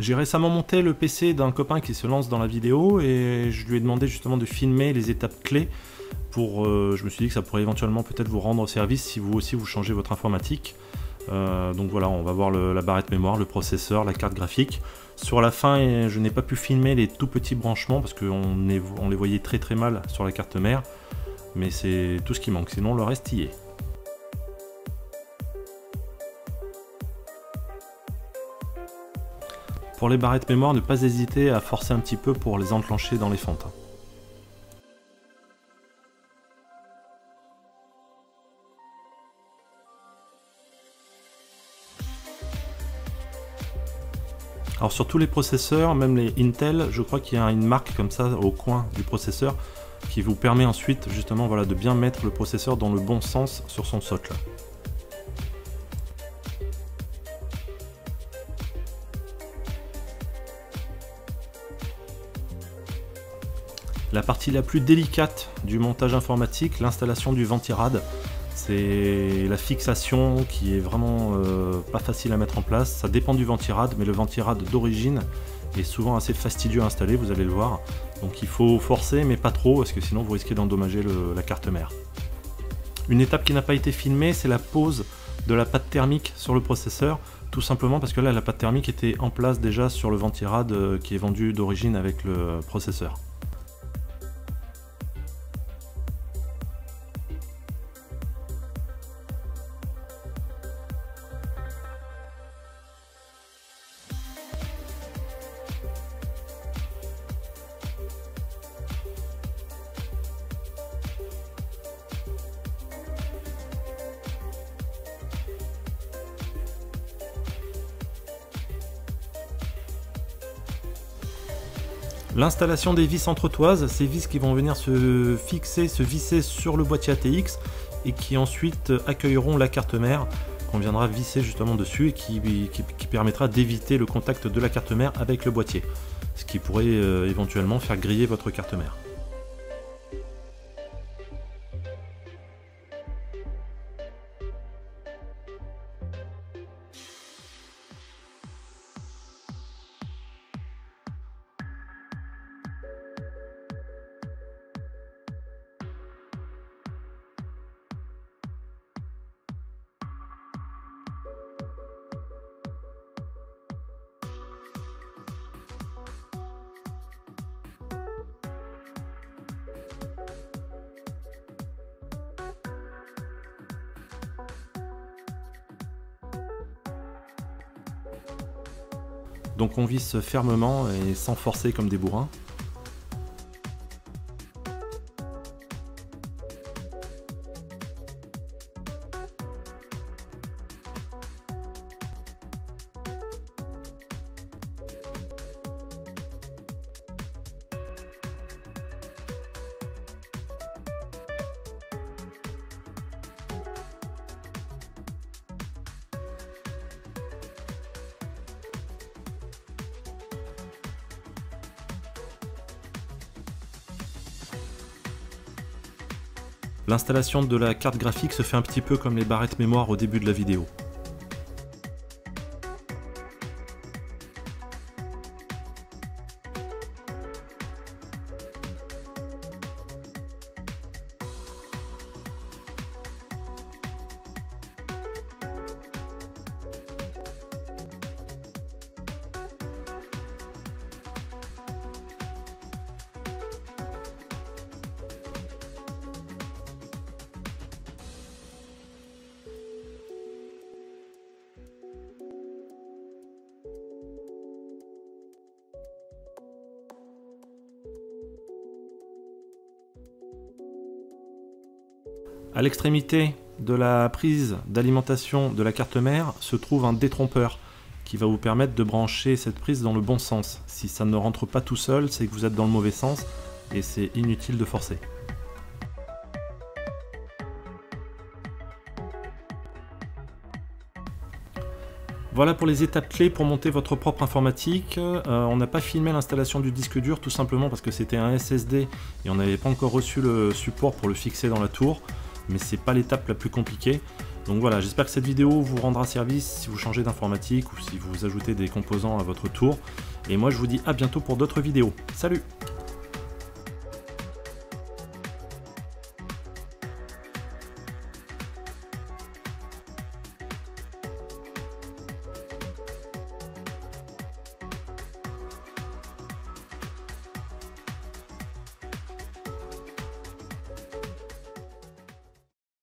J'ai récemment monté le PC d'un copain qui se lance dans la vidéo et je lui ai demandé justement de filmer les étapes clés pour, je me suis dit que ça pourrait éventuellement peut-être vous rendre service si vous aussi vous changez votre informatique. Donc voilà, on va voir la barrette mémoire, le processeur, la carte graphique. Sur la fin, je n'ai pas pu filmer les tout petits branchements parce qu'on les voyait très très mal sur la carte mère, mais c'est tout ce qui manque, sinon le reste y est. Pour les barrettes mémoire, ne pas hésiter à forcer un petit peu pour les enclencher dans les fentes. Alors sur tous les processeurs, même les Intel, je crois qu'il y a une marque comme ça au coin du processeur qui vous permet ensuite justement voilà, de bien mettre le processeur dans le bon sens sur son socle. La partie la plus délicate du montage informatique, l'installation du ventirad. C'est la fixation qui est vraiment pas facile à mettre en place. Ça dépend du ventirad, mais le ventirad d'origine est souvent assez fastidieux à installer, vous allez le voir. Donc il faut forcer, mais pas trop, parce que sinon vous risquez d'endommager la carte mère. Une étape qui n'a pas été filmée, c'est la pose de la pâte thermique sur le processeur. Tout simplement parce que là, la pâte thermique était en place déjà sur le ventirad qui est vendu d'origine avec le processeur. L'installation des vis entretoises, ces vis qui vont venir se fixer, se visser sur le boîtier ATX et qui ensuite accueilleront la carte mère qu'on viendra visser justement dessus et qui permettra d'éviter le contact de la carte mère avec le boîtier, ce qui pourrait éventuellement faire griller votre carte mère. Donc on visse fermement et sans forcer comme des bourrins. L'installation de la carte graphique se fait un petit peu comme les barrettes mémoire au début de la vidéo. À l'extrémité de la prise d'alimentation de la carte mère se trouve un détrompeur qui va vous permettre de brancher cette prise dans le bon sens. Si ça ne rentre pas tout seul, c'est que vous êtes dans le mauvais sens et c'est inutile de forcer. Voilà pour les étapes clés pour monter votre propre informatique. On n'a pas filmé l'installation du disque dur tout simplement parce que c'était un SSD et on n'avait pas encore reçu le support pour le fixer dans la tour. Mais c'est pas l'étape la plus compliquée. Donc voilà, j'espère que cette vidéo vous rendra service si vous changez d'informatique ou si vous ajoutez des composants à votre tour. Et moi je vous dis à bientôt pour d'autres vidéos. Salut!